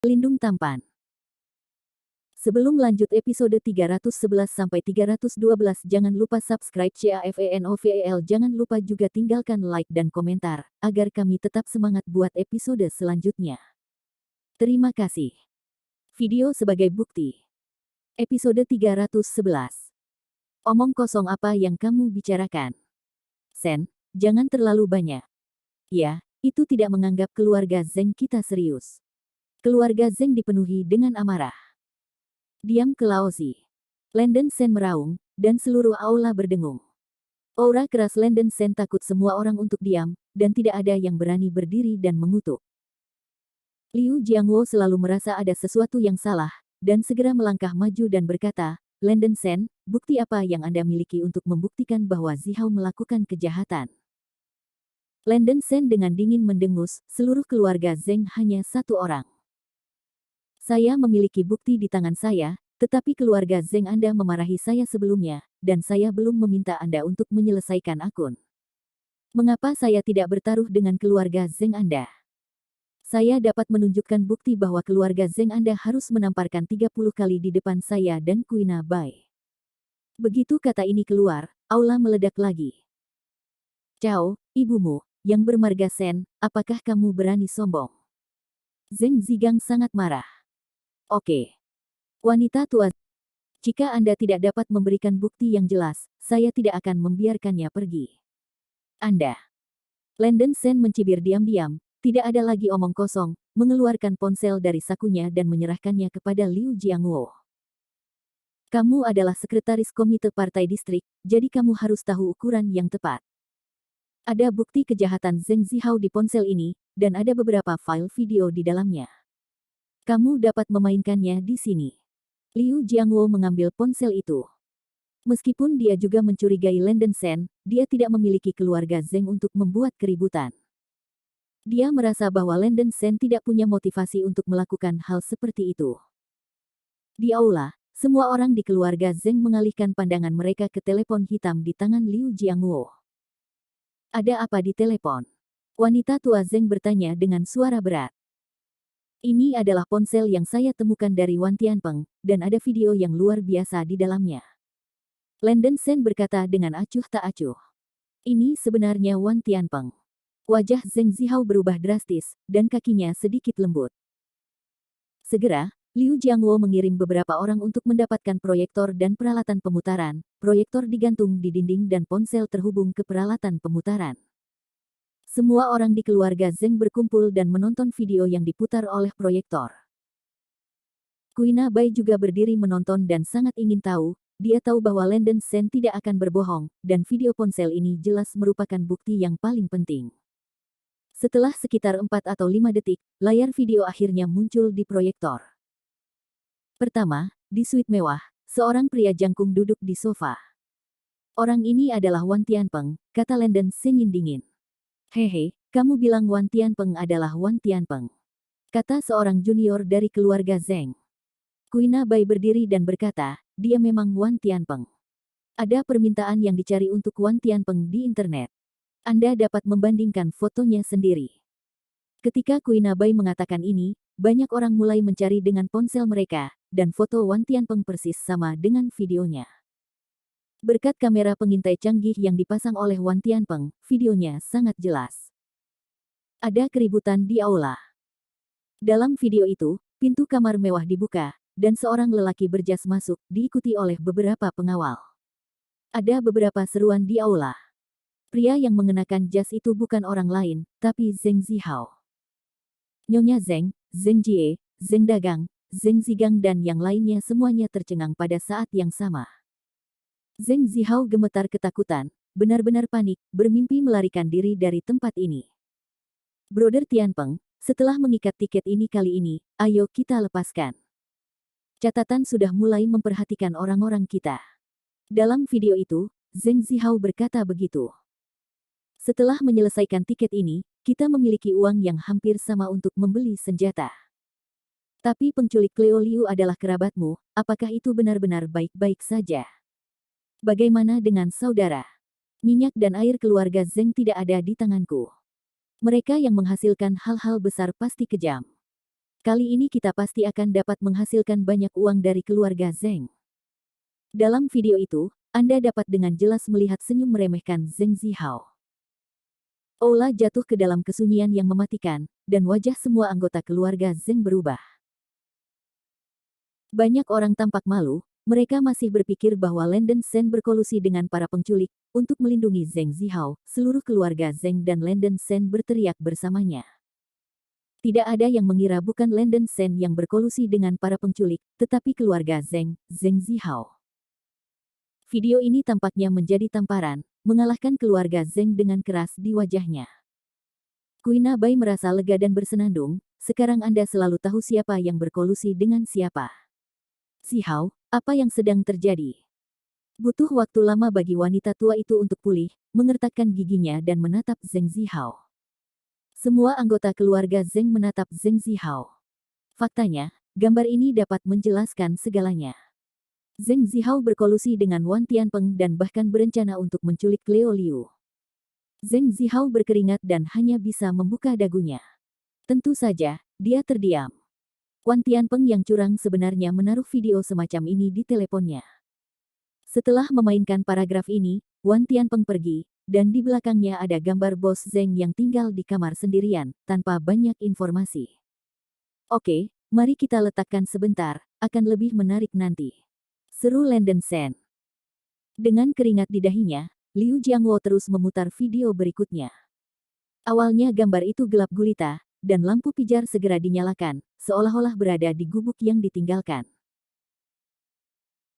Pelindung tampan. Sebelum lanjut episode 311-312 jangan lupa subscribe CAFENOVEL, jangan lupa juga tinggalkan like dan komentar, agar kami tetap semangat buat episode selanjutnya. Terima kasih. Video sebagai bukti. Episode 311. Omong kosong apa yang kamu bicarakan? Sen, jangan terlalu banyak. Ya, itu tidak menganggap keluarga Zeng kita serius. Keluarga Zeng dipenuhi dengan amarah. Diam Laozi. Landen Sen meraung, dan seluruh aula berdengung. Aura keras Landen Sen takut semua orang untuk diam, dan tidak ada yang berani berdiri dan mengutuk. Liu Jiangwo selalu merasa ada sesuatu yang salah, dan segera melangkah maju dan berkata, Landen Sen, bukti apa yang Anda miliki untuk membuktikan bahwa Zihao melakukan kejahatan? Landen Sen dengan dingin mendengus, seluruh keluarga Zeng hanya satu orang. Saya memiliki bukti di tangan saya, tetapi keluarga Zeng Anda memarahi saya sebelumnya, dan saya belum meminta Anda untuk menyelesaikan akun. Mengapa saya tidak bertaruh dengan keluarga Zeng Anda? Saya dapat menunjukkan bukti bahwa keluarga Zeng Anda harus menamparkan 30 kali di depan saya dan Kuina Bai. Begitu kata ini keluar, aula meledak lagi. Cao, ibumu, yang bermarga Sen, apakah kamu berani sombong? Zeng Zigang sangat marah. Oke. Wanita tua, jika Anda tidak dapat memberikan bukti yang jelas, saya tidak akan membiarkannya pergi. Anda. Landen Sen mencibir diam-diam, tidak ada lagi omong kosong, mengeluarkan ponsel dari sakunya dan menyerahkannya kepada Liu Jiangwo. Kamu adalah sekretaris komite partai distrik, jadi kamu harus tahu ukuran yang tepat. Ada bukti kejahatan Zeng Zihao di ponsel ini, dan ada beberapa file video di dalamnya. Kamu dapat memainkannya di sini. Liu Jiangwo mengambil ponsel itu. Meskipun dia juga mencurigai Landen Sen, dia tidak memiliki keluarga Zeng untuk membuat keributan. Dia merasa bahwa Landen Sen tidak punya motivasi untuk melakukan hal seperti itu. Di aula, semua orang di keluarga Zeng mengalihkan pandangan mereka ke telepon hitam di tangan Liu Jiangwo. Ada apa di telepon? Wanita tua Zeng bertanya dengan suara berat. Ini adalah ponsel yang saya temukan dari Wan Tianpeng, dan ada video yang luar biasa di dalamnya. Landen Sen berkata dengan acuh tak acuh. Ini sebenarnya Wan Tianpeng. Wajah Zeng Zihao berubah drastis, dan kakinya sedikit lembut. Segera, Liu Jiangwo mengirim beberapa orang untuk mendapatkan proyektor dan peralatan pemutaran. Proyektor digantung di dinding dan ponsel terhubung ke peralatan pemutaran. Semua orang di keluarga Zeng berkumpul dan menonton video yang diputar oleh proyektor. Kuina Bai juga berdiri menonton dan sangat ingin tahu, dia tahu bahwa Landen Sen tidak akan berbohong, dan video ponsel ini jelas merupakan bukti yang paling penting. Setelah sekitar 4 atau 5 detik, layar video akhirnya muncul di proyektor. Pertama, di suite mewah, seorang pria jangkung duduk di sofa. Orang ini adalah Wan Tianpeng, kata Landen senyum dingin. Hehe, kamu bilang Wan Tianpeng adalah Wan Tianpeng, kata seorang junior dari keluarga Zeng. Kuina Bai berdiri dan berkata, dia memang Wan Tianpeng. Ada permintaan yang dicari untuk Wan Tianpeng di internet. Anda dapat membandingkan fotonya sendiri. Ketika Kuina Bai mengatakan ini, banyak orang mulai mencari dengan ponsel mereka, dan foto Wan Tianpeng persis sama dengan videonya. Berkat kamera pengintai canggih yang dipasang oleh Wan Tianpeng, videonya sangat jelas. Ada keributan di aula. Dalam video itu, pintu kamar mewah dibuka, dan seorang lelaki berjas masuk, diikuti oleh beberapa pengawal. Ada beberapa seruan di aula. Pria yang mengenakan jas itu bukan orang lain, tapi Zeng Zihao. Nyonya Zeng, Zeng Jie, Zeng Dagang, Zeng Zigang dan yang lainnya semuanya tercengang pada saat yang sama. Zeng Zihao gemetar ketakutan, benar-benar panik, bermimpi melarikan diri dari tempat ini. Brother Tianpeng, setelah mengikat tiket ini kali ini, ayo kita lepaskan. Catatan sudah mulai memperhatikan orang-orang kita. Dalam video itu, Zeng Zihao berkata begitu. Setelah menyelesaikan tiket ini, kita memiliki uang yang hampir sama untuk membeli senjata. Tapi penculik Cleo Liu adalah kerabatmu, apakah itu benar-benar baik-baik saja? Bagaimana dengan saudara? Minyak dan air keluarga Zeng tidak ada di tanganku. Mereka yang menghasilkan hal-hal besar pasti kejam. Kali ini kita pasti akan dapat menghasilkan banyak uang dari keluarga Zeng. Dalam video itu, Anda dapat dengan jelas melihat senyum meremehkan Zeng Zihao. Aula jatuh ke dalam kesunyian yang mematikan, dan wajah semua anggota keluarga Zeng berubah. Banyak orang tampak malu, mereka masih berpikir bahwa Landen Sen berkolusi dengan para penculik untuk melindungi Zeng Zihao. Seluruh keluarga Zeng dan Landen Sen berteriak bersamanya. Tidak ada yang mengira bukan Landen Sen yang berkolusi dengan para penculik, tetapi keluarga Zeng, Zeng Zihao. Video ini tampaknya menjadi tamparan, mengalahkan keluarga Zeng dengan keras di wajahnya. Kuina Bai merasa lega dan bersenandung, sekarang Anda selalu tahu siapa yang berkolusi dengan siapa. Zihao, apa yang sedang terjadi? Butuh waktu lama bagi wanita tua itu untuk pulih, mengertakkan giginya dan menatap Zeng Zihao. Semua anggota keluarga Zeng menatap Zeng Zihao. Faktanya, gambar ini dapat menjelaskan segalanya. Zeng Zihao berkolusi dengan Wan Tianpeng dan bahkan berencana untuk menculik Cleo Liu. Zeng Zihao berkeringat dan hanya bisa membuka dagunya. Tentu saja, dia terdiam. Wan Tianpeng yang curang sebenarnya menaruh video semacam ini di teleponnya. Setelah memainkan paragraf ini, Wan Tianpeng pergi, dan di belakangnya ada gambar bos Zeng yang tinggal di kamar sendirian, tanpa banyak informasi. Oke, mari kita letakkan sebentar, akan lebih menarik nanti. Seru Landen Sen. Dengan keringat di dahinya, Liu Jiangwo terus memutar video berikutnya. Awalnya gambar itu gelap gulita, dan lampu pijar segera dinyalakan, seolah-olah berada di gubuk yang ditinggalkan.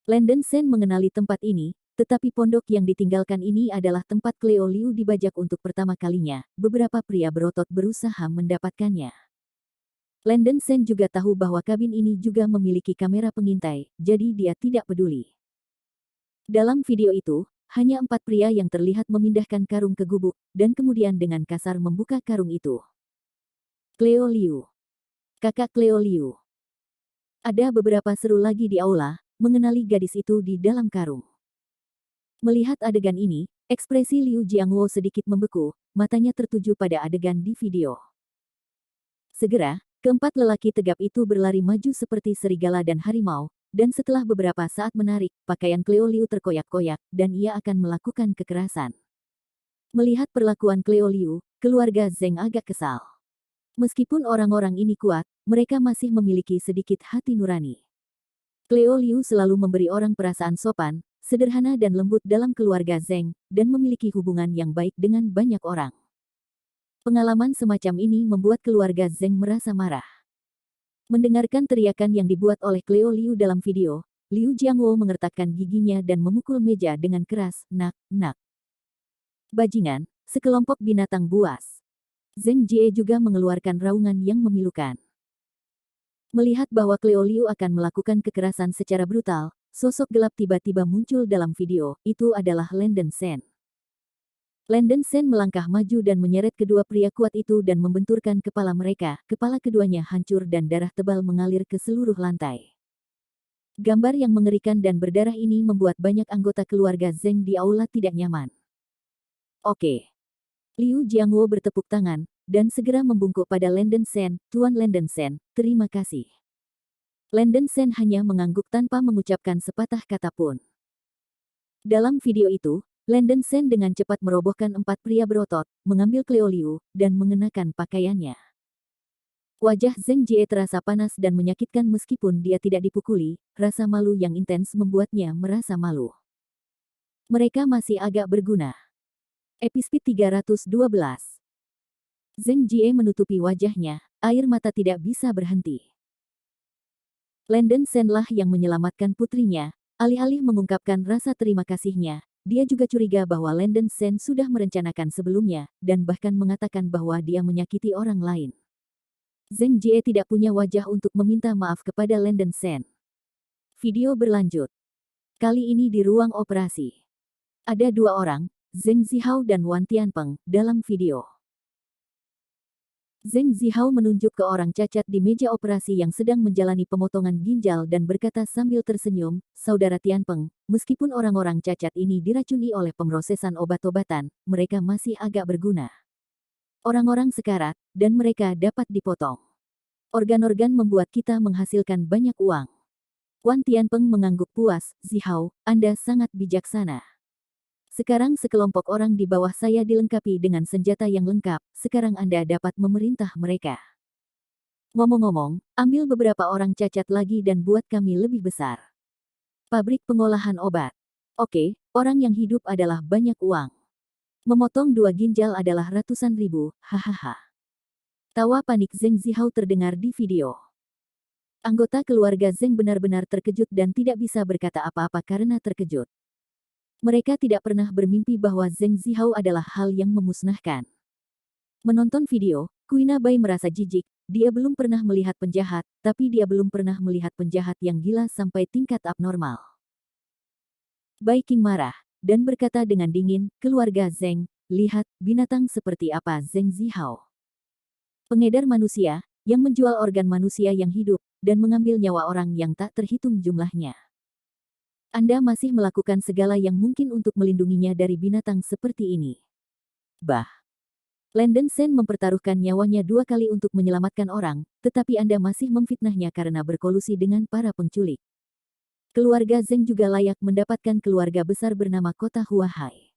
Landen Sen mengenali tempat ini, tetapi pondok yang ditinggalkan ini adalah tempat Cleo Liu dibajak untuk pertama kalinya. Beberapa pria berotot berusaha mendapatkannya. Landen Sen juga tahu bahwa kabin ini juga memiliki kamera pengintai, jadi dia tidak peduli. Dalam video itu, hanya 4 pria yang terlihat memindahkan karung ke gubuk, dan kemudian dengan kasar membuka karung itu. Cleo Liu. Kakak Cleo Liu. Ada beberapa seru lagi di aula, mengenali gadis itu di dalam karung. Melihat adegan ini, ekspresi Liu Jiangwo sedikit membeku, matanya tertuju pada adegan di video. Segera, keempat lelaki tegap itu berlari maju seperti serigala dan harimau, dan setelah beberapa saat menarik, pakaian Cleo Liu terkoyak-koyak, dan ia akan melakukan kekerasan. Melihat perlakuan Cleo Liu, keluarga Zeng agak kesal. Meskipun orang-orang ini kuat, mereka masih memiliki sedikit hati nurani. Cleo Liu selalu memberi orang perasaan sopan, sederhana dan lembut dalam keluarga Zeng, dan memiliki hubungan yang baik dengan banyak orang. Pengalaman semacam ini membuat keluarga Zeng merasa marah. Mendengarkan teriakan yang dibuat oleh Cleo Liu dalam video, Liu Jiangwo mengertakkan giginya dan memukul meja dengan keras, nak, nak. Bajingan, sekelompok binatang buas. Zeng Jie juga mengeluarkan raungan yang memilukan. Melihat bahwa Cleo Liu akan melakukan kekerasan secara brutal, sosok gelap tiba-tiba muncul dalam video, itu adalah Landen Sen. Landen Sen melangkah maju dan menyeret kedua pria kuat itu dan membenturkan kepala mereka, kepala keduanya hancur dan darah tebal mengalir ke seluruh lantai. Gambar yang mengerikan dan berdarah ini membuat banyak anggota keluarga Zeng di aula tidak nyaman. Oke. Liu Jiangwo bertepuk tangan, dan segera membungkuk pada Landen Sen, Tuan Landen Sen, terima kasih. Landen Sen hanya mengangguk tanpa mengucapkan sepatah kata pun. Dalam video itu, Landen Sen dengan cepat merobohkan 4 pria berotot, mengambil Cleo Liu, dan mengenakan pakaiannya. Wajah Zeng Jie terasa panas dan menyakitkan meskipun dia tidak dipukuli, rasa malu yang intens membuatnya merasa malu. Mereka masih agak berguna. Episode 312. Zeng Jie menutupi wajahnya, air mata tidak bisa berhenti. Landen Sen lah yang menyelamatkan putrinya, alih-alih mengungkapkan rasa terima kasihnya, dia juga curiga bahwa Landen Sen sudah merencanakan sebelumnya, dan bahkan mengatakan bahwa dia menyakiti orang lain. Zeng Jie tidak punya wajah untuk meminta maaf kepada Landen Sen. Video berlanjut. Kali ini di ruang operasi. Ada 2 orang, Zeng Zihao dan Wan Tianpeng, dalam video. Zeng Zihao menunjuk ke orang cacat di meja operasi yang sedang menjalani pemotongan ginjal dan berkata sambil tersenyum, Saudara Tianpeng, meskipun orang-orang cacat ini diracuni oleh pemrosesan obat-obatan, mereka masih agak berguna. Orang-orang sekarat, dan mereka dapat dipotong. Organ-organ membuat kita menghasilkan banyak uang. Wan Tianpeng mengangguk puas, Zihao, Anda sangat bijaksana. Sekarang sekelompok orang di bawah saya dilengkapi dengan senjata yang lengkap, sekarang Anda dapat memerintah mereka. Ngomong-ngomong, ambil beberapa orang cacat lagi dan buat kami lebih besar. Pabrik pengolahan obat. Oke, orang yang hidup adalah banyak uang. Memotong 2 ginjal adalah ratusan ribu, hahaha. Tawa panik Zheng Zihao terdengar di video. Anggota keluarga Zheng benar-benar terkejut dan tidak bisa berkata apa-apa karena terkejut. Mereka tidak pernah bermimpi bahwa Zheng Zihao adalah hal yang memusnahkan. Menonton video, Kuina Bai merasa jijik, dia belum pernah melihat penjahat, tapi dia belum pernah melihat penjahat yang gila sampai tingkat abnormal. Bai Qing marah, dan berkata dengan dingin, keluarga Zheng, lihat, binatang seperti apa Zheng Zihao. Pengedar manusia, yang menjual organ manusia yang hidup, dan mengambil nyawa orang yang tak terhitung jumlahnya. Anda masih melakukan segala yang mungkin untuk melindunginya dari binatang seperti ini. Bah. Landen Sen mempertaruhkan nyawanya 2 kali untuk menyelamatkan orang, tetapi Anda masih memfitnahnya karena berkolusi dengan para penculik. Keluarga Zheng juga layak mendapatkan keluarga besar bernama Kota Huahai.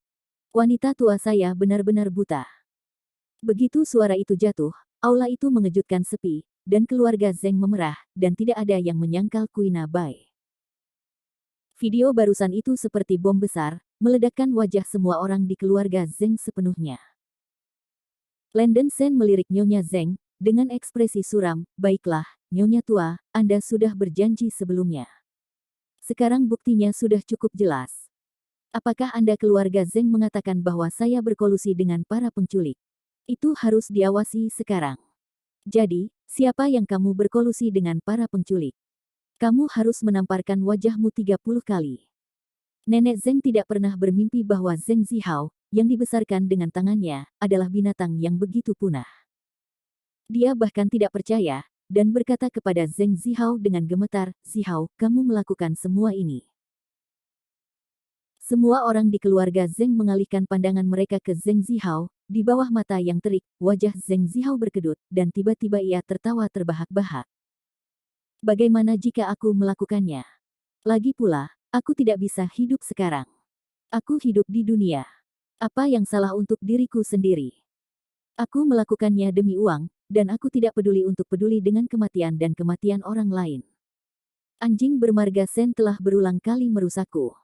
Wanita tua saya benar-benar buta. Begitu suara itu jatuh, aula itu mengejutkan sepi, dan keluarga Zheng memerah, dan tidak ada yang menyangkal Kuina Bai. Video barusan itu seperti bom besar, meledakkan wajah semua orang di keluarga Zheng sepenuhnya. Landen Sen melirik Nyonya Zheng, dengan ekspresi suram, baiklah, Nyonya tua, Anda sudah berjanji sebelumnya. Sekarang buktinya sudah cukup jelas. Apakah Anda keluarga Zheng mengatakan bahwa saya berkolusi dengan para penculik? Itu harus diawasi sekarang. Jadi, siapa yang kamu berkolusi dengan para penculik? Kamu harus menamparkan wajahmu 30 kali. Nenek Zheng tidak pernah bermimpi bahwa Zheng Zihao, yang dibesarkan dengan tangannya, adalah binatang yang begitu punah. Dia bahkan tidak percaya, dan berkata kepada Zheng Zihao dengan gemetar, Zihao, kamu melakukan semua ini. Semua orang di keluarga Zheng mengalihkan pandangan mereka ke Zheng Zihao, di bawah mata yang terik, wajah Zheng Zihao berkedut, dan tiba-tiba ia tertawa terbahak-bahak. Bagaimana jika aku melakukannya? Lagi pula, aku tidak bisa hidup sekarang. Aku hidup di dunia. Apa yang salah untuk diriku sendiri? Aku melakukannya demi uang, dan aku tidak peduli untuk peduli dengan kematian dan kematian orang lain. Anjing bermarga Sen telah berulang kali merusakku.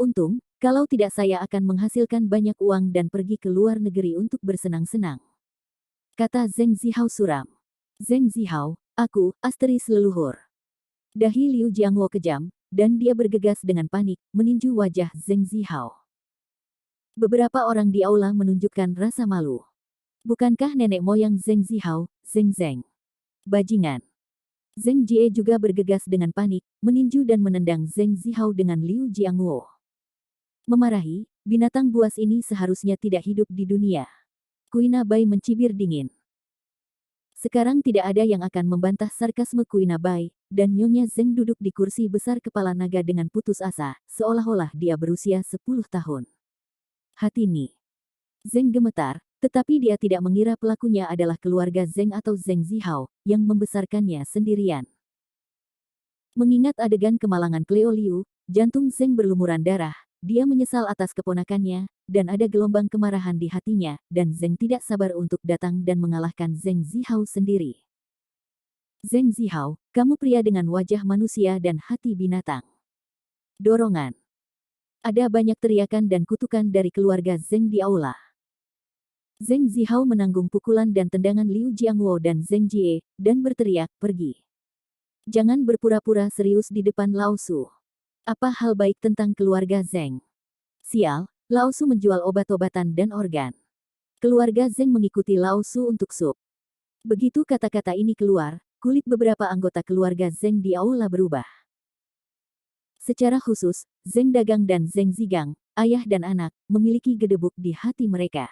Untung, kalau tidak saya akan menghasilkan banyak uang dan pergi ke luar negeri untuk bersenang-senang. Kata Zheng Zihao suram. Zheng Zihao, aku, asteris leluhur. Dahi Liu Jiangwo kejam, dan dia bergegas dengan panik, meninju wajah Zheng Zihao. Beberapa orang di aula menunjukkan rasa malu. Bukankah nenek moyang Zheng Zihao, Zheng Zheng? Bajingan. Zheng Jie juga bergegas dengan panik, meninju dan menendang Zheng Zihao dengan Liu Jiangwo. Memarahi, binatang buas ini seharusnya tidak hidup di dunia. Kuina Bai mencibir dingin. Sekarang tidak ada yang akan membantah sarkasme Kuina Bai, dan Nyonya Zheng duduk di kursi besar kepala naga dengan putus asa, seolah-olah dia berusia 10 tahun. Hati Ni. Zheng gemetar, tetapi dia tidak mengira pelakunya adalah keluarga Zheng atau Zheng Zihao, yang membesarkannya sendirian. Mengingat adegan kemalangan Cleo Liu, jantung Zheng berlumuran darah, dia menyesal atas keponakannya, dan ada gelombang kemarahan di hatinya, dan Zheng tidak sabar untuk datang dan mengalahkan Zheng Zihao sendiri. Zheng Zihao, kamu pria dengan wajah manusia dan hati binatang. Dorongan. Ada banyak teriakan dan kutukan dari keluarga Zheng di aula. Zheng Zihao menanggung pukulan dan tendangan Liu Jiangwo dan Zheng Jie, dan berteriak, pergi. Jangan berpura-pura serius di depan Lao Su. Apa hal baik tentang keluarga Zheng? Sial, Lao Su menjual obat-obatan dan organ. Keluarga Zheng mengikuti Lao Su untuk sup. Begitu kata-kata ini keluar, kulit beberapa anggota keluarga Zheng di aula berubah. Secara khusus, Zheng Dagang dan Zheng Zigang, ayah dan anak, memiliki gedebuk di hati mereka.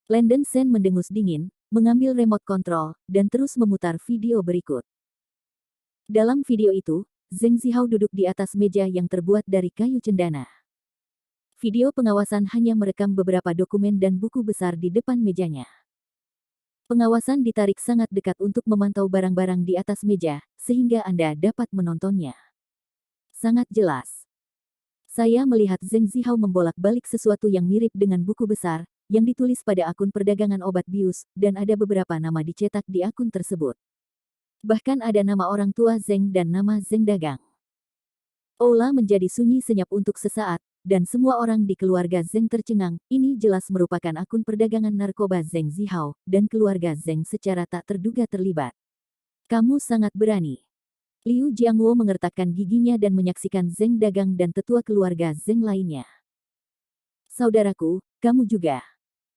Landen Sen mendengus dingin, mengambil remote control, dan terus memutar video berikut. Dalam video itu, Zheng Zihao duduk di atas meja yang terbuat dari kayu cendana. Video pengawasan hanya merekam beberapa dokumen dan buku besar di depan mejanya. Pengawasan ditarik sangat dekat untuk memantau barang-barang di atas meja, sehingga Anda dapat menontonnya. Sangat jelas. Saya melihat Zheng Zihao membolak-balik sesuatu yang mirip dengan buku besar, yang ditulis pada akun perdagangan obat bius, dan ada beberapa nama dicetak di akun tersebut. Bahkan ada nama orang tua Zheng dan nama Zheng dagang. Aula menjadi sunyi senyap untuk sesaat, dan semua orang di keluarga Zheng tercengang. Ini jelas merupakan akun perdagangan narkoba Zheng Zihao, dan keluarga Zheng secara tak terduga terlibat. Kamu sangat berani. Liu Jiangwo mengertakkan giginya dan menyaksikan Zheng dagang dan tetua keluarga Zheng lainnya. Saudaraku, kamu juga.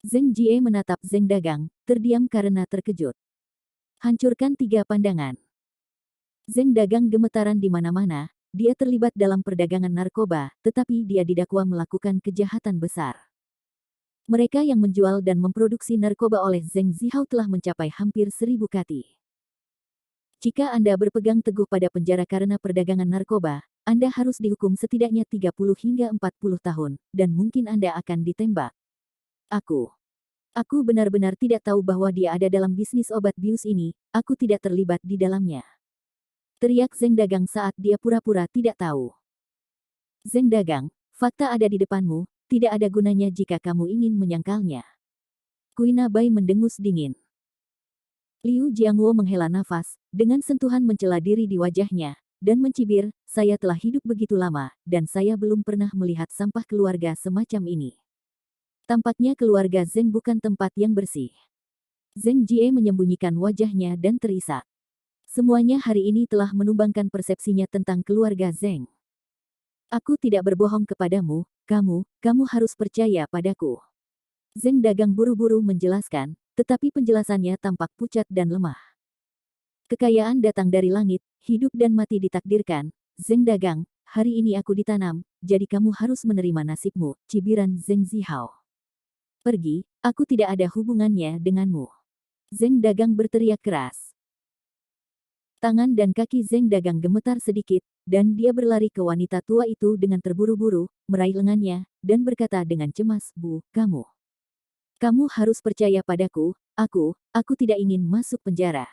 Zheng Jie menatap Zheng dagang, terdiam karena terkejut. Hancurkan 3 pandangan. Zheng dagang gemetaran di mana-mana, dia terlibat dalam perdagangan narkoba, tetapi dia didakwa melakukan kejahatan besar. Mereka yang menjual dan memproduksi narkoba oleh Zheng Zihao telah mencapai hampir 1000 kati. Jika Anda berpegang teguh pada penjara karena perdagangan narkoba, Anda harus dihukum setidaknya 30 hingga 40 tahun, dan mungkin Anda akan ditembak. Aku benar-benar tidak tahu bahwa dia ada dalam bisnis obat bius ini, aku tidak terlibat di dalamnya. Teriak Zheng dagang saat dia pura-pura tidak tahu. Zheng dagang, fakta ada di depanmu, tidak ada gunanya jika kamu ingin menyangkalnya. Kuina Bai mendengus dingin. Liu Jiangwo menghela nafas, dengan sentuhan mencela diri di wajahnya, dan mencibir, saya telah hidup begitu lama, dan saya belum pernah melihat sampah keluarga semacam ini. Tampaknya keluarga Zheng bukan tempat yang bersih. Zheng Jie menyembunyikan wajahnya dan terisak. Semuanya hari ini telah menumbangkan persepsinya tentang keluarga Zheng. Aku tidak berbohong kepadamu, kamu harus percaya padaku. Zheng dagang buru-buru menjelaskan, tetapi penjelasannya tampak pucat dan lemah. Kekayaan datang dari langit, hidup dan mati ditakdirkan. Zheng dagang, hari ini aku ditanam, jadi kamu harus menerima nasibmu, cibiran Zheng Zihao. Pergi, aku tidak ada hubungannya denganmu. Zheng dagang berteriak keras. Tangan dan kaki Zheng dagang gemetar sedikit, dan dia berlari ke wanita tua itu dengan terburu-buru, meraih lengannya, dan berkata dengan cemas, Bu, kamu harus percaya padaku, aku tidak ingin masuk penjara.